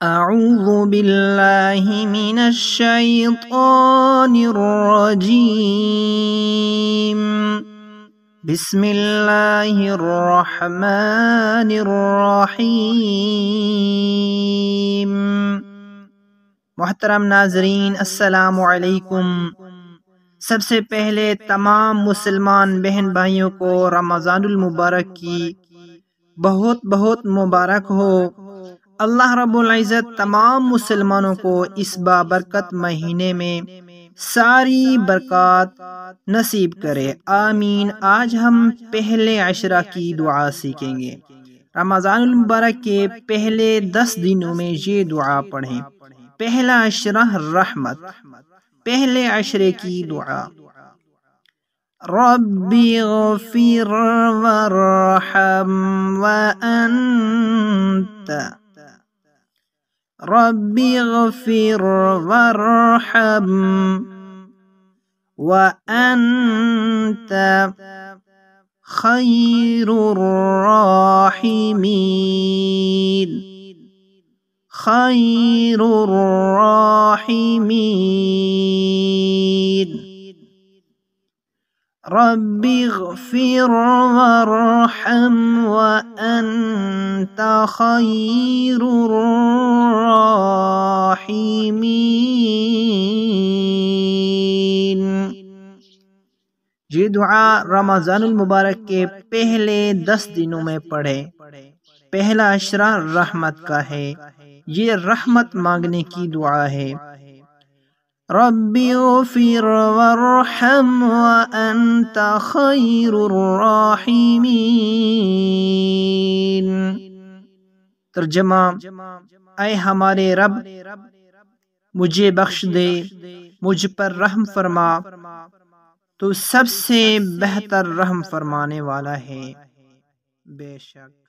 أعوذ بالله من الشيطان الرجيم. بسم الله الرحمن الرحیم۔ محترم ناظرین، السلام علیکم۔ سب سے پہلے تمام مسلمان بہن بھائیوں کو رمضان المبارک کی بہت بہت مبارک ہو۔ اللہ رب العزت تمام مسلمانوں کو اس بابرکت مہینے میں ساری برکات نصیب کرے، آمین۔ آج ہم پہلے عشرہ کی دعا سیکھیں گے۔ رمضان المبارک کے پہلے 10 دنوں میں یہ دعا پڑھیں۔ پہلا عشرہ رحمت، پہلے عشرے کی دعا: ربی اغفر وارحم وانت، ربی اغفر وارحم وانت خیر الراحمین، خیر الراحمین۔ ربی اغفر وارحم وانت خیر الراحمین۔ یہ دعا رمضان المبارک کے پہلے 10 دنوں میں پڑھے۔ پہلا عشرہ رحمت کا ہے، یہ رحمت مانگنے کی دعا ہے۔ ربی اغفر وارحم وانت خیر الراحمین۔ ترجمہ: اے ہمارے رب، مجھے بخش دے، مجھ پر رحم فرما، تو سب سے بہتر رحم فرمانے والا ہے۔ بے شک